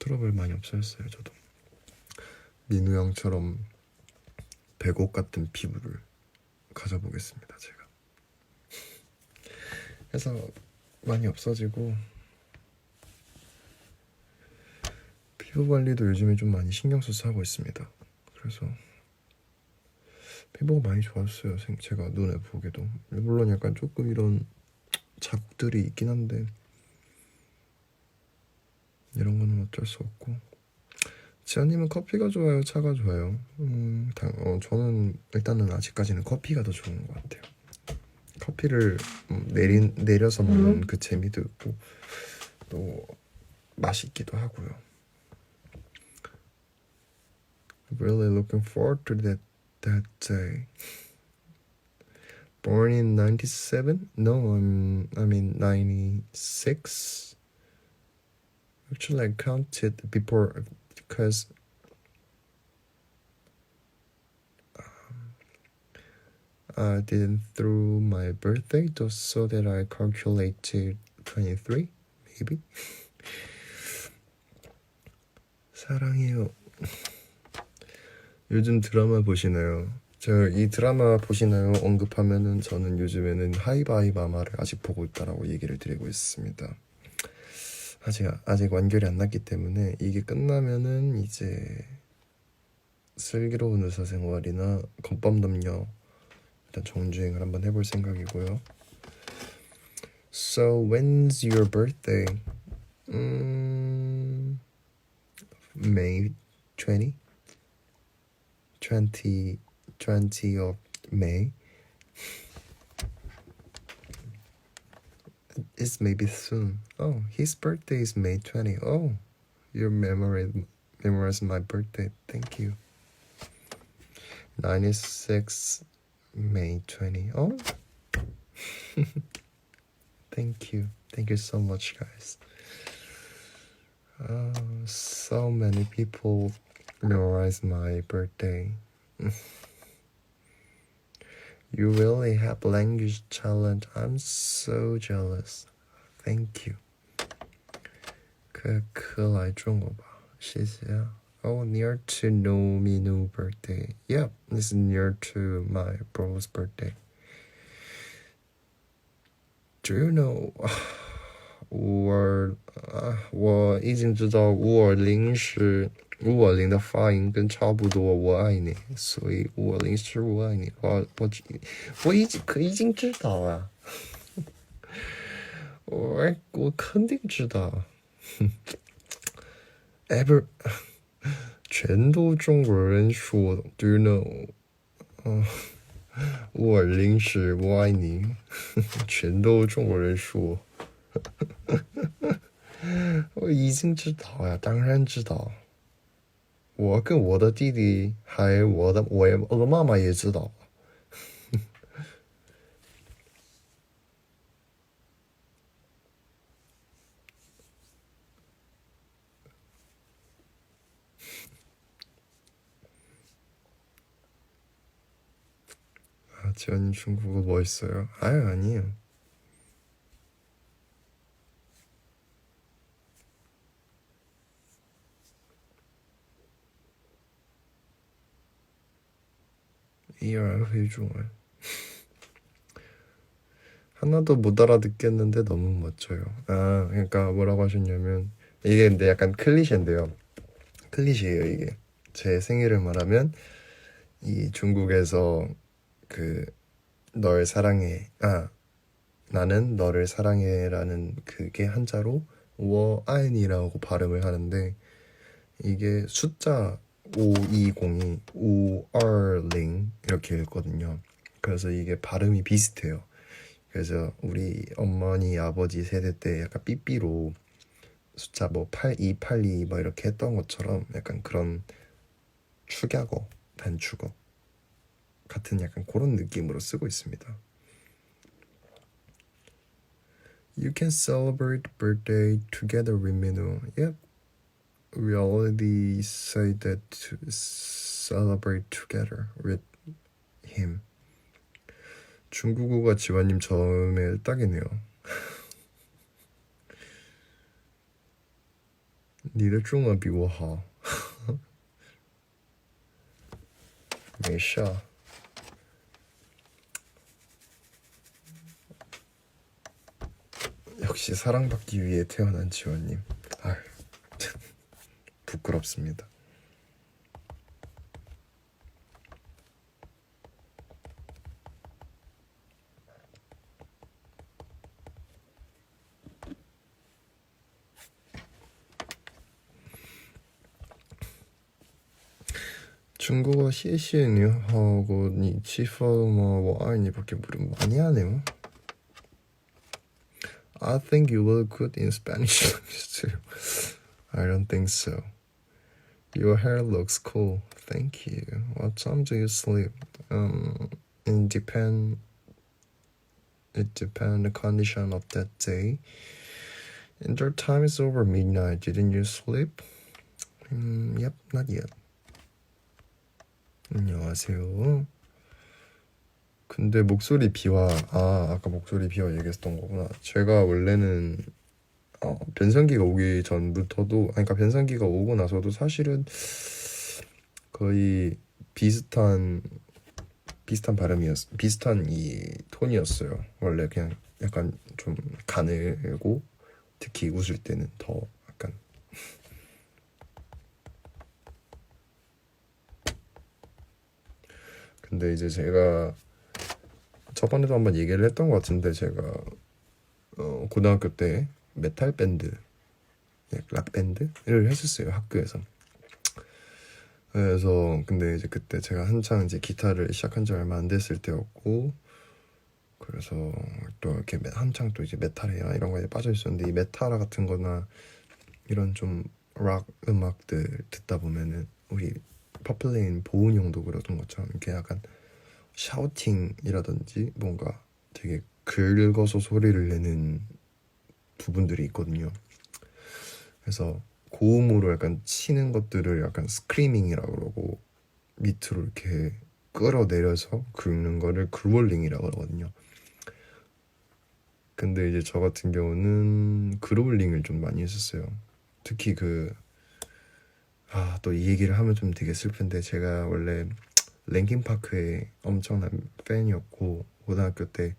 트러블 많이 없어졌어요. 저도 민우 형처럼 백옥 같은 피부를 가져보겠습니다. 제가 해서 많이 없어지고 피부 관리도 요즘에 좀 많이 신경 써서 하고 있습니다. 그래서 피부가 많이 좋았어요. 제가 눈에 보기도. 물론 약간 조금 이런 자국들이 있긴 한데 이런 거는 어쩔 수 없고. 지아님은 커피가 좋아요? 차가 좋아요? 저는 일단은 아직까지는 커피가 더 좋은 것 같아요. 커피를 내려서 먹는 그 재미도 있고 또 맛있기도 하고요. Really looking forward to that day. Born in 97? No, I mean 96. Actually, I counted before because I didn't through my birthday just so that I calculated 23, maybe. 사랑해요. 요즘 드라마 보시나요? 저 이 드라마 보시나요? 언급하면은 저는 요즘에는 하이바이바마를 아직 보고 있다라고 얘기를 드리고 있습니다. 아직 완결이 안 났기 때문에 이게 끝나면은 이제 슬기로운 의사생활이나 건법남녀 일단 정주행을 한번 해볼 생각이고요. So when's your birthday? May 20? 20 of May. It's maybe soon. Oh, his birthday is May 20. Oh, you memorized my birthday. Thank you. 96 May 20. Oh. Thank you. Thank you so much, guys. So many people memorize my birthday. You really have language challenge. I'm so jealous. Thank you. 可来中国吧，谢谢啊。Oh, near to no Minu birthday. Yep, it's near to my bro's birthday. Do you know? 我已经知道520的发音跟差不多，我爱你，所以520是我爱你。我已经知道啊，我肯定知道。Ever 全都中国人说 Do you know？ 520是我爱你，全都中国人说。我已经知道呀，当然知道。我跟我的弟弟还有我的妈妈也知道。아, 지연님 중국어 멋있어요. 아유, 아니에요. 이해를 해줘요. 하나도 못 알아듣겠는데 너무 멋져요. 아, 그러니까 뭐라고 하셨냐면 이게 근데 약간 클리셰인데요. 클리셰예요, 이게. 제 생일을 말하면 이 중국에서 그 널 사랑해. 나는 너를 사랑해라는 그게 한자로 我爱你라고 발음을 하는데 이게 숫자 520이 520 이렇게 읽거든요. 그래서 이게 발음이 비슷해요. 그래서 우리 어머니 아버지 세대 때 약간 삐삐로 숫자 뭐 8282 뭐 이렇게 했던 것처럼 약간 그런 축약어, 단축어 같은 약간 그런 느낌으로 쓰고 있습니다. You can celebrate birthday together with Minu. Yep. We already said that to celebrate together with him. 중국어가 지환님 처음에 딱이네요. 你的中文比我好。没事啊。 역시 사랑받기 위해 태어난 지원님. 아휴, 부끄럽습니다. 중국어 시시니하고 니치퍼뭐 와이니밖에 물음 많이 하네요. I think you look good in Spanish language too. I don't think so. Your hair looks cool. Thank you. What time do you sleep? It depend the condition of that day. And your time is over midnight. Didn't you sleep? Yep, not yet. 안녕하세요. 근데 목소리 비화, 아까 목소리 비화 얘기했던 거구나. 제가 원래는 변성기가 오기 전부터도, 그러니까 변성기가 오고 나서도 사실은 거의 비슷한 비슷한 이 톤이었어요. 원래 그냥 약간 좀 가늘고, 특히 웃을 때는 더 약간. 근데 이제 제가 저번에도 한번 얘기를 했던 것 같은데, 제가 고등학교 때 메탈 밴드, 락 밴드를 했었어요, 학교에서. 그래서 근데 이제 그때 제가 한창 이제 기타를 시작한 지 얼마 안 됐을 때였고, 그래서 또 이렇게 한창 또 이제 메탈이나 이런 거에 빠져 있었는데, 이 메탈 같은 거나 이런 좀 락 음악들 듣다 보면은 우리 퍼플레인 보은 형도 그러던 것처럼 이렇게 약간 샤우팅이라든지 뭔가 되게 긁어서 소리를 내는 부분들이 있거든요. 그래서 고음으로 약간 치는 것들을 약간 스크리밍이라고 그러고, 밑으로 이렇게 끌어내려서 긁는 거를 그롤링이라고 그러거든요. 근데 이제 저 같은 경우는 그롤링을 좀 많이 했었어요. 특히 또 이 얘기를 하면 좀 되게 슬픈데, 제가 원래 랭킹파크의 엄청난 팬이었고, 고등학교 때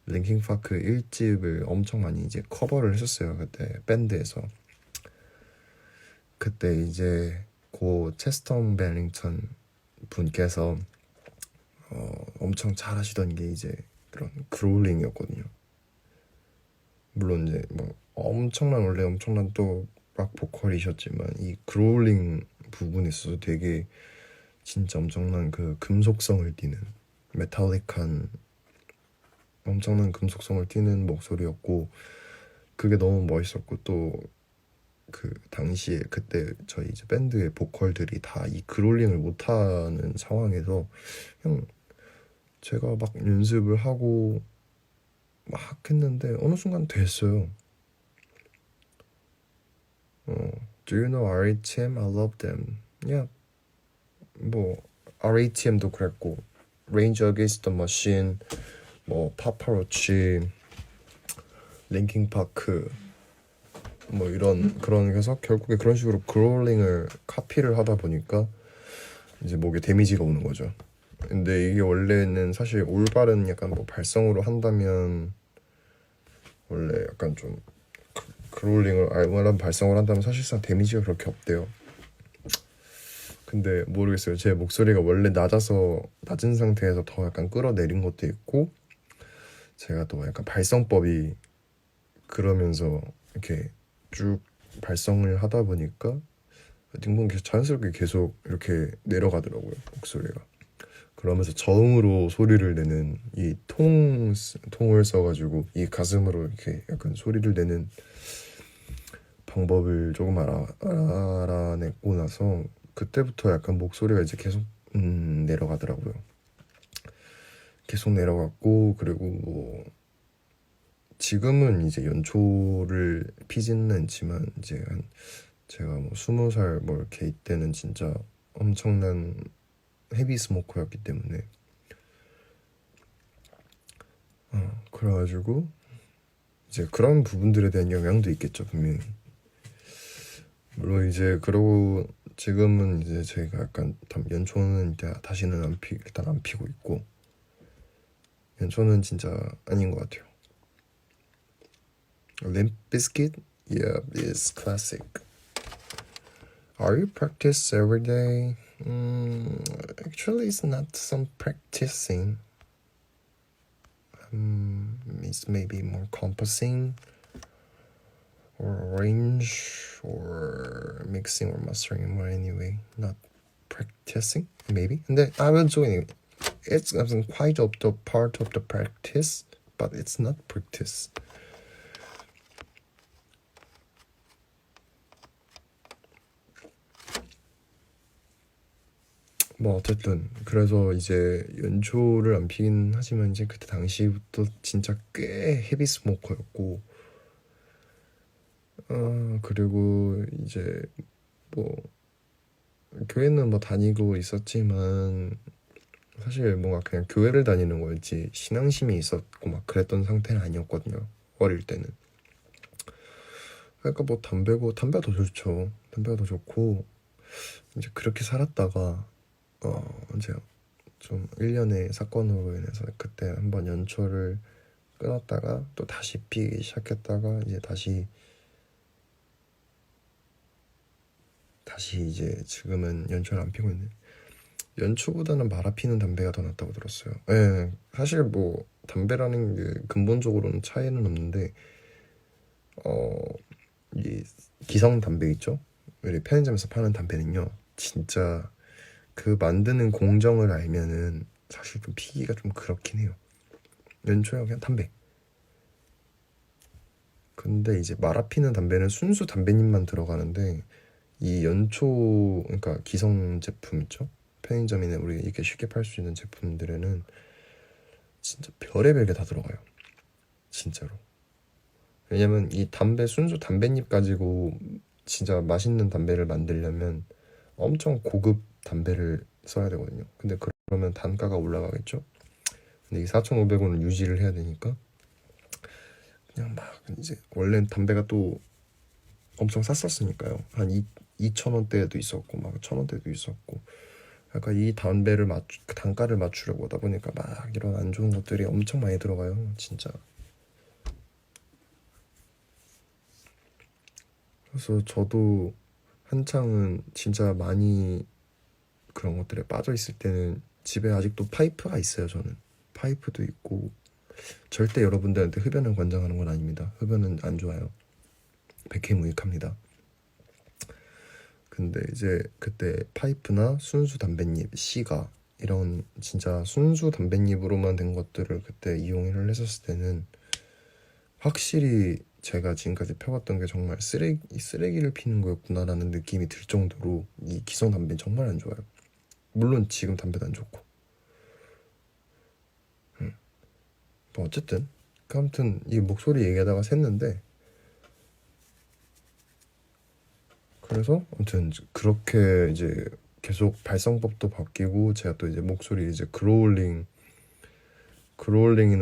랭킹파크 1집을 엄청 많이 이제 커버를 했었어요. 그때 밴드에서. 그때 이제 고 체스턴 베닝턴 분께서 엄청 잘하시던 게 이제 그런 그롤링이었거든요. 물론 이제 뭐 엄청난 또 락 보컬이셨지만, 이 그롤링 부분에 있어서 되게 진짜 엄청난 그 금속성을 띠는, 메탈릭한 엄청난 금속성을 띠는 목소리였고, 그게 너무 멋있었고, 또 그 당시에 그때 저희 이제 밴드의 보컬들이 다 이 그롤링을 못하는 상황에서 그냥 제가 막 연습을 하고 막 했는데 어느 순간 됐어요. Do you know RATM? I love them. Yeah. 뭐 RATM도 그랬고, Rage Against the Machine, 뭐 파파로치, 링킹 파크, 뭐 이런 그런 해서 결국에 그런 식으로 그롤링을 카피를 하다 보니까 이제 목에 데미지가 오는 거죠. 근데 이게 원래는 사실 올바른 약간 뭐 발성으로 한다면, 원래 약간 좀 그롤링을 알만한 발성을 한다면 사실상 데미지가 그렇게 없대요. 근데 모르겠어요. 제 목소리가 원래 낮은 상태에서 더 약간 끌어내린 것도 있고, 제가 또 약간 발성법이 그러면서 이렇게 쭉 발성을 하다 보니까 자연스럽게 계속 이렇게 내려가더라고요, 목소리가. 그러면서 저음으로 소리를 내는, 이 통을 써가지고 이 가슴으로 이렇게 약간 소리를 내는 방법을 조금 알아내고 나서, 그때부터 약간 목소리가 이제 계속 내려가더라고요. 계속 내려갔고, 그리고 뭐 지금은 이제 연초를 피지는 않지만, 이제 제가 뭐 20살 뭐 이렇게 이때는 진짜 엄청난 헤비 스모커였기 때문에, 그래가지고 이제 그런 부분들에 대한 영향도 있겠죠, 분명히. 물론 이제 그러고 지금은 이제 제가 약간 연초는 이제 다시는 일단 안 피고 있고 연초는 진짜 아닌 것 같아요. Limp Bizkit, yeah, is classic. Are you practice every day? Actually, it's not some practicing. It's maybe more composing or arrange or mixing or mastering more anyway. Not practicing, maybe. 근데 I will do it. It's quite of the part of the practice, but it's not practice. 뭐 어쨌든 그래서 이제 연초를 안 피긴 하지만 이제 그때 당시부터 진짜 꽤 헤비 스모커였고 그리고 이제 뭐 교회는 뭐 다니고 있었지만 사실 뭔가 그냥 교회를 다니는 거였지 신앙심이 있었고 막 그랬던 상태는 아니었거든요. 어릴 때는. 그러니까 뭐 담배가 더 좋죠. 담배가 더 좋고 이제 그렇게 살았다가 이제 좀 1년의 사건으로 인해서 그때 한번 연초를 끊었다가 또 다시 피기 시작했다가 이제 다시 이제 지금은 연초를 안 피고 있는. 연초보다는 말아 피는 담배가 더 낫다고 들었어요. 예, 사실 뭐 담배라는 게 근본적으로는 차이는 없는데 이 기성 담배 있죠? 우리 편의점에서 파는 담배는요, 진짜 그 만드는 공정을 알면은 사실 좀 피기가 좀 그렇긴 해요. 연초에 그냥 담배. 근데 이제 말아 피는 담배는 순수 담배잎만 들어가는데 이 연초 그러니까 기성 제품 있죠? 편의점이나 우리 이렇게 쉽게 팔 수 있는 제품들에는 진짜 별의별 게 다 들어가요. 진짜로. 왜냐면 이 담배 순수 담배잎 가지고 진짜 맛있는 담배를 만들려면 엄청 고급 담배를 써야 되거든요. 근데 그러면 단가가 올라가겠죠. 근데 이 4,500원을 유지를 해야 되니까 그냥 막 이제 원래 담배가 또 엄청 쌌었으니까요. 한 2,000원대도 있었고 막 1,000원대도 있었고 약간 이 담배를 단가를 맞추려고 하다 보니까 막 이런 안 좋은 것들이 엄청 많이 들어가요. 진짜. 그래서 저도 한창은 진짜 많이 그런 것들에 빠져 있을 때는 집에 아직도 파이프가 있어요. 저는 파이프도 있고 절대 여러분들한테 흡연을 권장하는 건 아닙니다. 흡연은 안 좋아요. 백해무익합니다. 근데 이제 그때 파이프나 순수 담뱃잎, 시가 이런 진짜 순수 담뱃잎으로만 된 것들을 그때 이용을 했었을 때는 확실히 제가 지금까지 펴봤던 게 정말 쓰레기를 피는 거였구나라는 느낌이 들 정도로 이 기성 담배는 정말 안 좋아요. 물론 지금 담배도 안 좋고. 뭐 어쨌든 아무튼 이 목소리 얘기하다가 샜는데 그래서 아무튼 그렇게 이제 계속 발성법도 바뀌고 제가 또 이제 목소리 이제 그롤링이나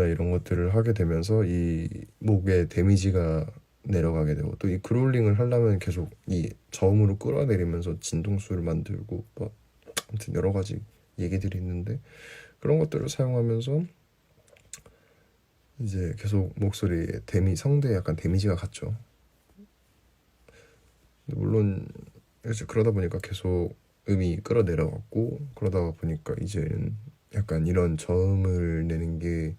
이런 것들을 하게 되면서 이 목에 데미지가 내려가게 되고 또 이 그롤링을 하려면 계속 이 저음으로 끌어내리면서 진동수를 만들고 뭐 아무튼 여러 가지 얘기들이 있는데 그런 것들을 사용하면서 이제 계속 목소리에 성대에 약간 데미지가 갔죠. 물론 이제 그러다 보니까 계속 음이 끌어내려갔고 그러다 보니까 이제는 약간 이런 저음을 내는 게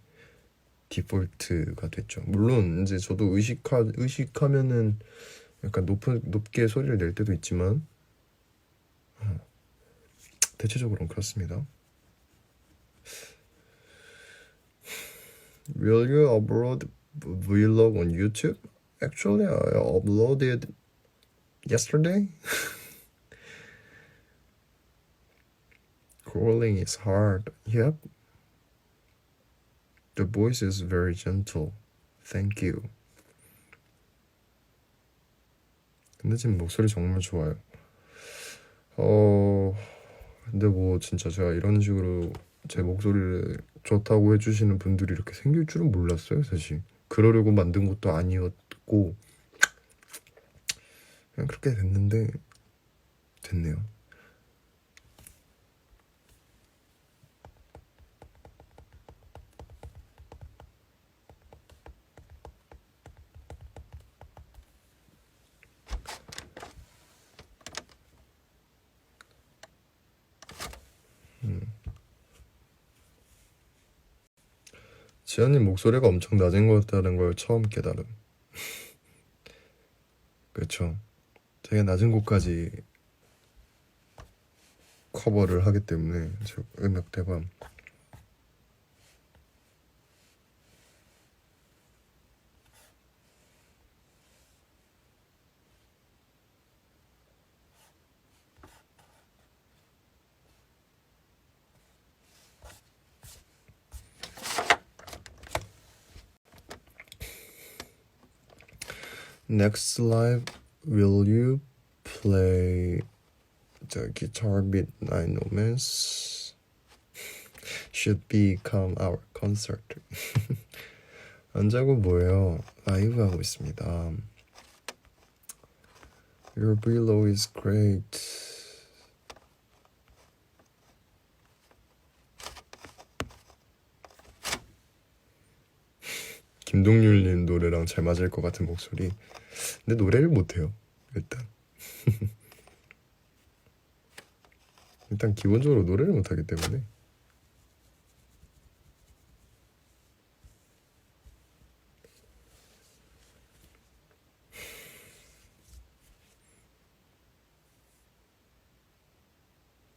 디폴트가 됐죠. 물론 이제 저도 의식하면은 약간 높게 소리를 낼 때도 있지만 대체적으로는 그렇습니다. Will you upload vlog on YouTube? Actually, I uploaded yesterday. Crawling is hard. Yep. The voice is very gentle. Thank you. 근데 지금 목소리 정말 좋아요. 근데 뭐 진짜 제가 이런 식으로 제 목소리를 좋다고 해주시는 분들이 이렇게 생길 줄은 몰랐어요, 사실. 그러려고 만든 것도 아니었고 그냥 그렇게 됐는데 됐네요. 지연님 목소리가 엄청 낮은 것 같다는 걸 처음 깨달음. 그렇죠. 되게 낮은 곳까지 커버를 하기 때문에 저 음역 대밤. Next live, will you play the guitar Midnight Romance? Should become our concert. 안 자고 뭐예요? 라이브 하고 있습니다. Your below is great. 김동률님 노래랑 잘 맞을 것 같은 목소리. 근데 노래를 못해요. 일단 기본적으로 노래를 못하기 때문에.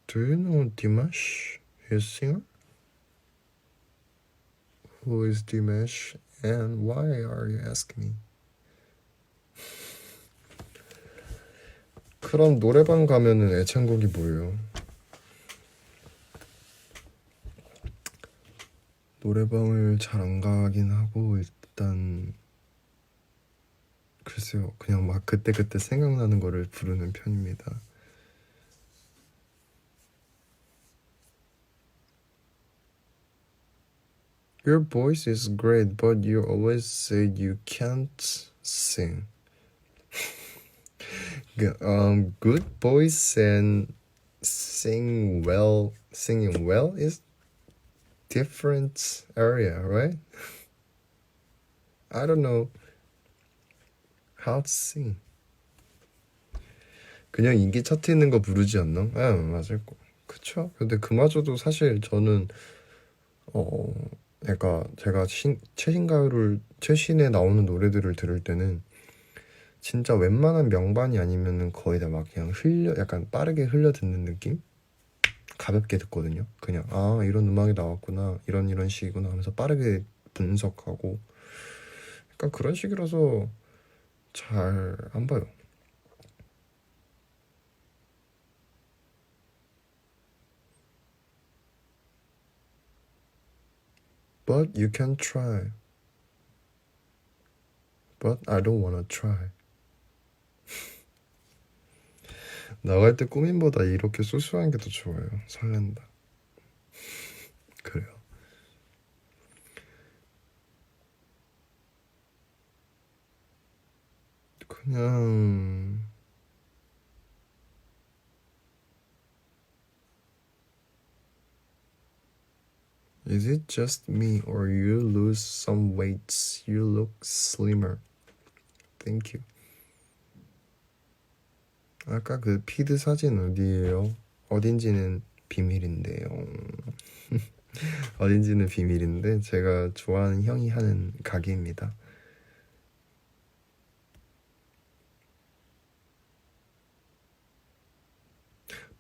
Do you know Dimash? His singer? Who is Dimash and why are you asking me? 그럼 노래방 가면은 애창곡이 뭐예요? 노래방을 잘 안 가긴 하고 일단 글쎄요, 그냥 막 그때그때 생각나는 거를 부르는 편입니다. Your voice is great, but you always say you can't sing. Good voice and singing well is different area, right? I don't know how to sing. 그냥 인기 차트 있는 거 부르지 않나? 맞을 거. 그쵸? 근데 그마저도 사실 저는 그러니까 제가 최신에 나오는 노래들을 들을 때는 진짜 웬만한 명반이 아니면은 거의 다 막 그냥 약간 빠르게 흘려 듣는 느낌? 가볍게 듣거든요. 그냥 이런 음악이 나왔구나, 이런 식이구나 하면서 빠르게 분석하고 약간 그런 식이라서 잘 안 봐요. But you can try. But I don't wanna try. 나갈 때 꾸밈보다 이렇게 소소한 게 더 좋아요. 설렌다. 그래요. 그냥 Is it just me or you lose some weight? You look slimmer. Thank you. 아까 그 피드 사진 어디예요? 어딘지는 비밀인데요. 어딘지는 비밀인데 제가 좋아하는 형이 하는 가게입니다.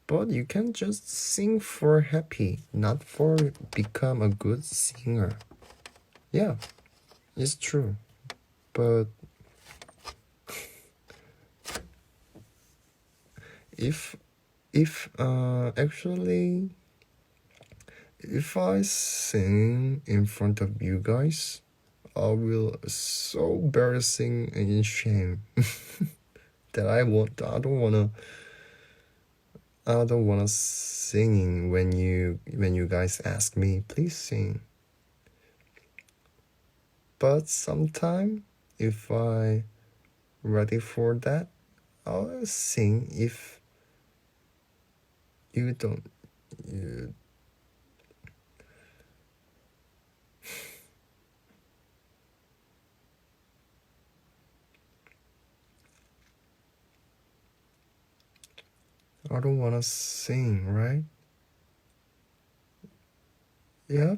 But you can just sing for happy, not for become a good singer. Yeah, it's true. But if actually if I sing in front of you guys, I will so embarrassing and in shame that I don't wanna sing when you guys ask me, please sing. But sometime if I ready for that, I'll sing if you don't. You, I don't wanna sing, right? Yeah,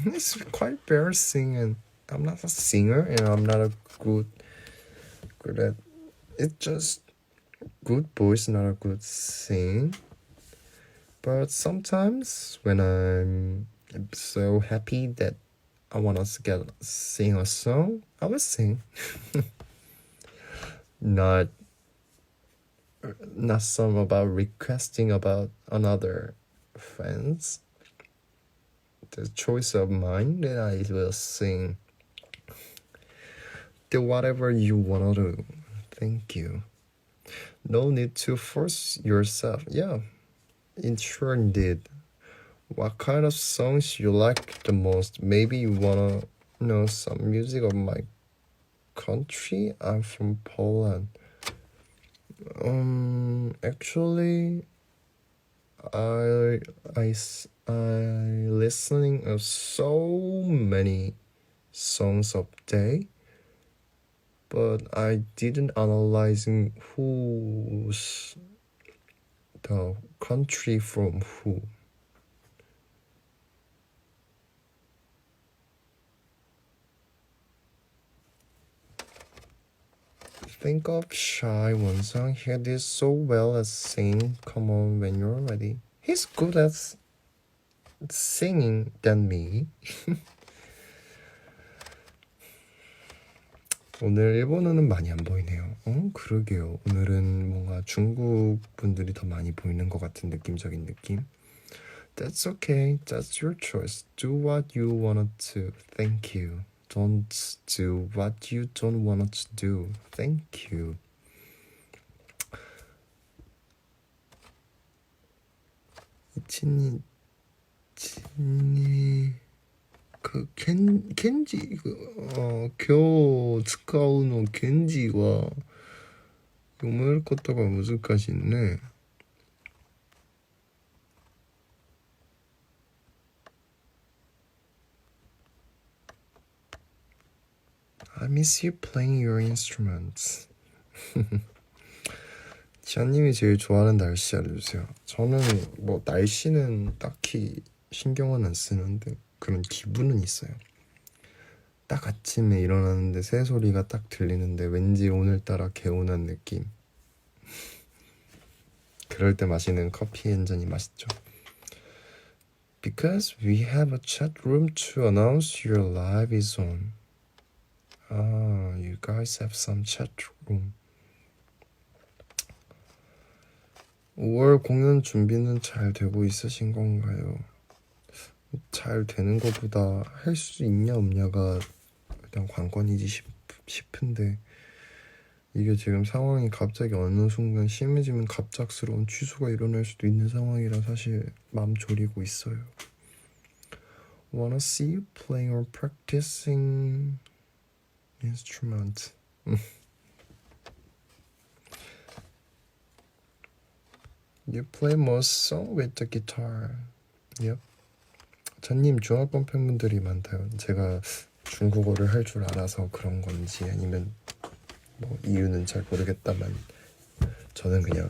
it's quite embarrassing, and I'm not a singer, and I'm not a good at. It's just good voice, not a good sing. But sometimes when I'm so happy that I wanna sing a song, I will sing. not not some about requesting about another fans. The choice of mine that I will sing. Do whatever you wanna do. Thank you. No need to force yourself. Yeah, it sure indeed. What kind of songs you like the most? Maybe you wanna know some music of my country. I'm from Poland. Actually, I listening of so many songs of day, but I didn't analyzing who's the country from who. Think of Shy Won-sung. He did so well at singing. Come on, when you're ready. He's good at singing than me. 오늘 일본어는 많이 안 보이네요. 그러게요. 오늘은 뭔가 중국 분들이 더 많이 보이는 것 같은 느낌적인 느낌. That's okay. That's your choice. Do what you wanted to. Thank you. Don't do what you don't want to do. Thank you. 친이 켄지今日使うのケンジは読めることが難しいね。I miss you playing your instruments. 지아님이 제일 좋아하는 날씨 알려주세요. 저는 뭐 날씨는 딱히 신경은 안 쓰는데 그런 기분은 있어요. 딱 아침에 일어나는데 새소리가 딱 들리는데 왠지 오늘따라 개운한 느낌. 그럴 때 마시는 커피 한 잔이 맛있죠. Because we have a chat room to announce your live is on. You guys have some chat room. 5월 공연 준비는 잘 되고 있으신 건가요? 잘 되는 것보다 할 수 있냐 없냐가 일단 관건이지 싶은데 이게 지금 상황이 갑자기 어느 순간 심해지면 갑작스러운 취소가 일어날 수도 있는 상황이라 사실 마음 졸이고 있어요. Wanna see you playing or practicing instrument. You play most song with the guitar. Yep. 전님 중화권 팬분들이 많다요. 제가 중국어를 할 줄 알아서 그런 건지 아니면 뭐 이유는 잘 모르겠다만 저는 그냥